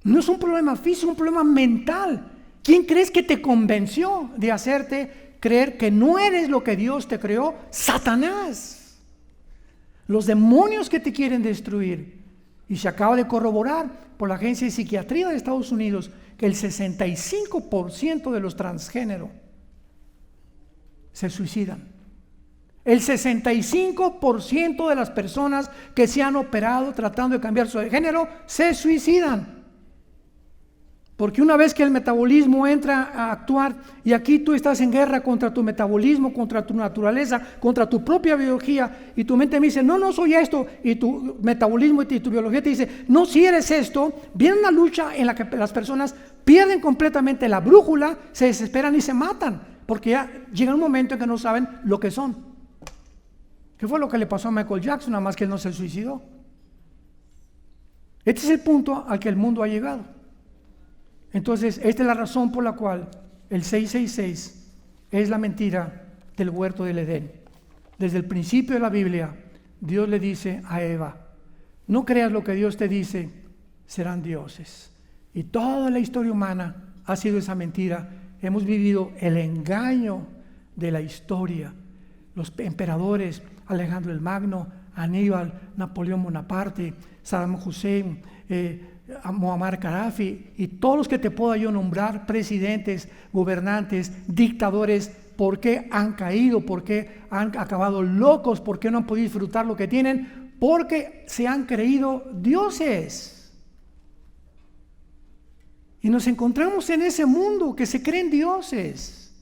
No es un problema físico, es un problema mental. ¿Quién crees que te convenció de hacerte creer que no eres lo que Dios te creó? Satanás. Los demonios que te quieren destruir. Y se acaba de corroborar por la Agencia de Psiquiatría de Estados Unidos que el 65% de los transgénero se suicidan. El 65% de las personas que se han operado tratando de cambiar su género se suicidan. Porque una vez que el metabolismo entra a actuar, y aquí tú estás en guerra contra tu metabolismo, contra tu naturaleza, contra tu propia biología, y tu mente me dice, no soy esto, y tu metabolismo y tu biología te dice, no, si eres esto, viene una lucha en la que las personas pierden completamente la brújula, se desesperan y se matan, porque ya llega un momento en que no saben lo que son. ¿Qué fue lo que le pasó a Michael Jackson, nada más que él no se suicidó? Este es el punto al que el mundo ha llegado. Entonces, esta es la razón por la cual el 666 es la mentira del huerto del Edén. Desde el principio de la Biblia, Dios le dice a Eva, no creas lo que Dios te dice, serán dioses. Y toda la historia humana ha sido esa mentira. Hemos vivido el engaño de la historia. Los emperadores, Alejandro el Magno, Aníbal, Napoleón Bonaparte, Saddam Hussein, Muammar Gaddafi y todos los que te puedo yo nombrar, presidentes, gobernantes, dictadores, ¿por qué han caído? ¿Por qué han acabado locos? ¿Por qué no han podido disfrutar lo que tienen? Porque se han creído dioses. Y nos encontramos en ese mundo que se creen dioses.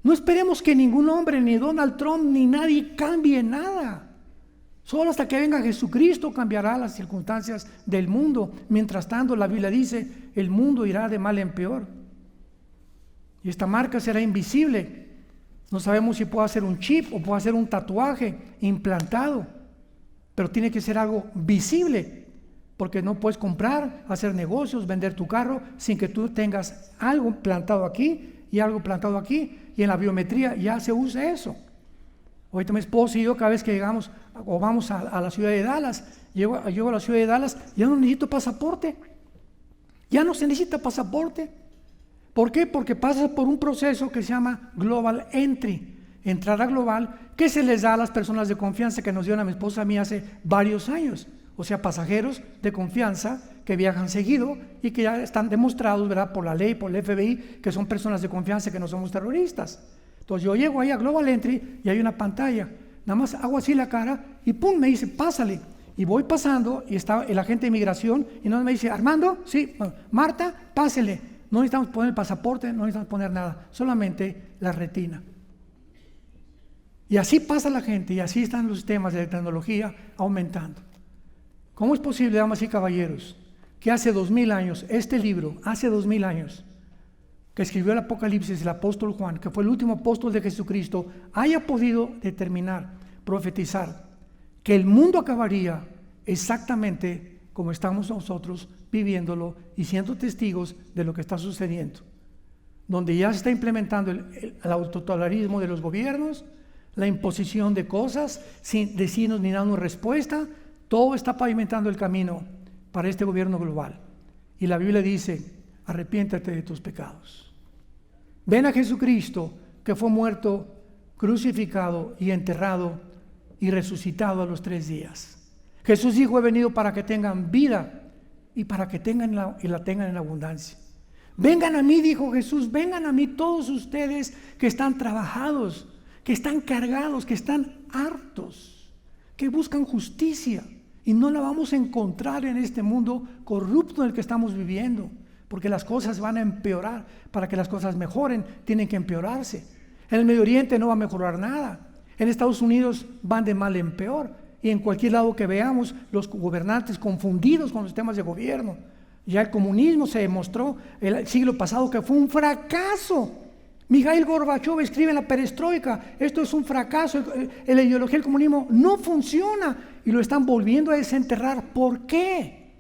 No esperemos que ningún hombre, ni Donald Trump, ni nadie cambie nada. Solo hasta que venga Jesucristo cambiará las circunstancias del mundo. Mientras tanto, la Biblia dice, el mundo irá de mal en peor. Y esta marca será invisible. No sabemos si puede ser un chip o puede ser un tatuaje implantado. Pero tiene que ser algo visible. Porque no puedes comprar, hacer negocios, vender tu carro sin que tú tengas algo plantado aquí y algo plantado aquí. y en la biometría ya se usa eso. Ahorita mi esposo y yo, cada vez que llegamos o vamos a la ciudad de Dallas, llego a la ciudad de Dallas, ya no necesito pasaporte. Ya no se necesita pasaporte. ¿Por qué? Porque pasas por un proceso que se llama Global Entry, entrada global, que se les da a las personas de confianza que nos dieron a mi esposa y a mí hace varios años. O sea, pasajeros de confianza que viajan seguido y que ya están demostrados, ¿verdad?, por la ley, por el FBI, que son personas de confianza, que no somos terroristas. Entonces yo llego ahí a Global Entry y hay una pantalla. Nada más hago así la cara y pum, me dice, pásale. Y voy pasando y está el agente de inmigración y no me dice, Armando, sí, Marta, pásele. No necesitamos poner el pasaporte, no necesitamos poner nada, solamente la retina. Y así pasa la gente y así están los sistemas de tecnología aumentando. ¿Cómo es posible, damas y caballeros, que hace 2000 años, este libro, hace 2000 años, que escribió el Apocalipsis el apóstol Juan, que fue el último apóstol de Jesucristo, haya podido determinar, profetizar, que el mundo acabaría exactamente como estamos nosotros viviéndolo y siendo testigos de lo que está sucediendo? Donde ya se está implementando el autototalismo de los gobiernos, la imposición de cosas sin decirnos ni darnos respuesta, todo está pavimentando el camino para este gobierno global. Y la Biblia dice, arrepiéntate de tus pecados. Ven a Jesucristo, que fue muerto, crucificado y enterrado y resucitado a los 3 días. Jesús dijo, he venido para que tengan vida y para que la tengan en abundancia. Vengan a mí, dijo Jesús, vengan a mí todos ustedes que están trabajados, que están cargados, que están hartos, que buscan justicia. Y no la vamos a encontrar en este mundo corrupto en el que estamos viviendo, porque las cosas van a empeorar. Para que las cosas mejoren, tienen que empeorarse. En el Medio Oriente no va a mejorar nada. En Estados Unidos van de mal en peor. Y en cualquier lado que veamos, los gobernantes confundidos con los temas de gobierno. Ya el comunismo se demostró el siglo pasado que fue un fracaso. Mikhail Gorbachev escribe en la perestroika, esto es un fracaso, la ideología del comunismo no funciona y lo están volviendo a desenterrar. ¿Por qué?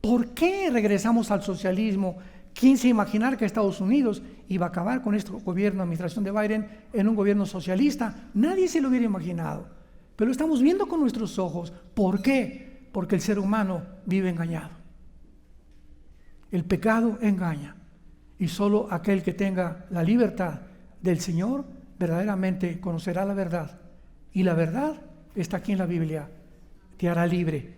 ¿Por qué regresamos al socialismo? ¿Quién se imaginar que Estados Unidos iba a acabar con este gobierno, administración de Biden, en un gobierno socialista? Nadie se lo hubiera imaginado, pero lo estamos viendo con nuestros ojos. ¿Por qué? Porque el ser humano vive engañado. El pecado engaña. Y solo aquel que tenga la libertad del Señor verdaderamente conocerá la verdad. Y la verdad está aquí en la Biblia. Te hará libre.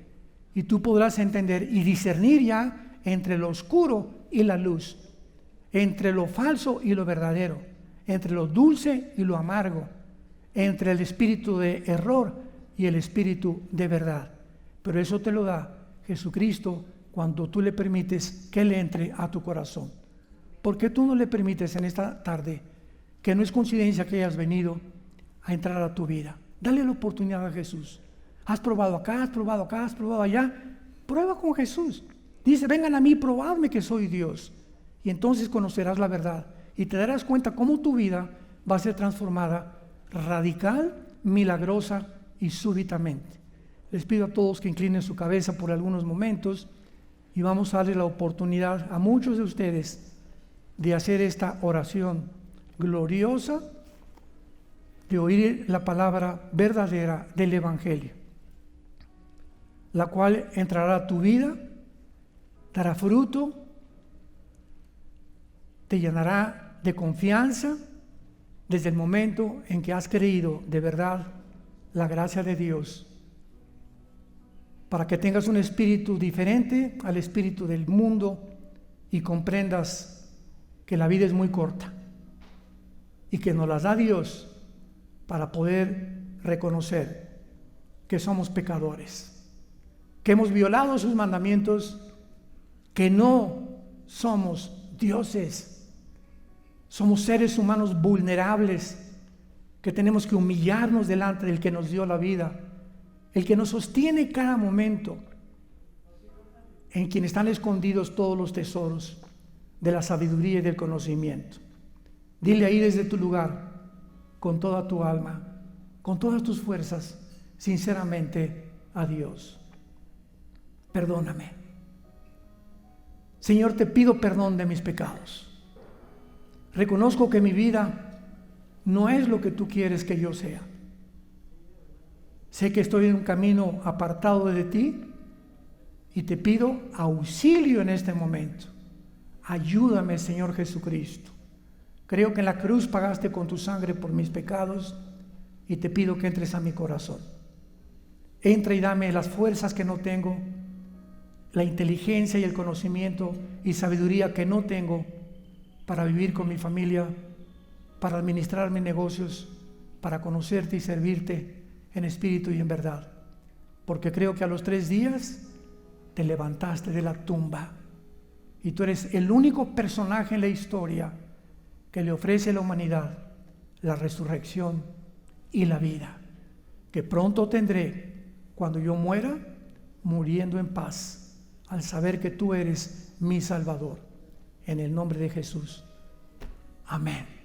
Y tú podrás entender y discernir ya entre lo oscuro y la luz, entre lo falso y lo verdadero, entre lo dulce y lo amargo, entre el espíritu de error y el espíritu de verdad. Pero eso te lo da Jesucristo cuando tú le permites que Él entre a tu corazón. ¿Por qué tú no le permites en esta tarde, que no es coincidencia que hayas venido a entrar a tu vida? Dale la oportunidad a Jesús. Has probado acá, has probado acá, has probado allá. Prueba con Jesús. Dice, vengan a mí, probadme que soy Dios. Y entonces conocerás la verdad y te darás cuenta cómo tu vida va a ser transformada radical, milagrosa y súbitamente. Les pido a todos que inclinen su cabeza por algunos momentos y vamos a darle la oportunidad a muchos de ustedes de hacer esta oración gloriosa, de oír la palabra verdadera del Evangelio, la cual entrará a tu vida, dará fruto, te llenará de confianza desde el momento en que has creído de verdad la gracia de Dios, para que tengas un espíritu diferente al espíritu del mundo y comprendas que la vida es muy corta y que nos las da Dios para poder reconocer que somos pecadores, que hemos violado sus mandamientos, que no somos dioses, somos seres humanos vulnerables, que tenemos que humillarnos delante del que nos dio la vida, el que nos sostiene cada momento, en quien están escondidos todos los tesoros de la sabiduría y del conocimiento. Dile ahí desde tu lugar, con toda tu alma, con todas tus fuerzas, sinceramente a Dios: perdóname. Señor, te pido perdón de mis pecados. Reconozco que mi vida no es lo que tú quieres que yo sea. Sé que estoy en un camino apartado de ti y te pido auxilio en este momento. Ayúdame, Señor Jesucristo. Creo que en la cruz pagaste con tu sangre por mis pecados y te pido que entres a mi corazón. Entra y dame las fuerzas que no tengo, la inteligencia y el conocimiento y sabiduría que no tengo para vivir con mi familia, para administrar mis negocios, para conocerte y servirte en espíritu y en verdad. Porque creo que a los 3 días te levantaste de la tumba y tú eres el único personaje en la historia que le ofrece a la humanidad la resurrección y la vida, que pronto tendré cuando yo muera, muriendo en paz, al saber que tú eres mi Salvador. En el nombre de Jesús. Amén.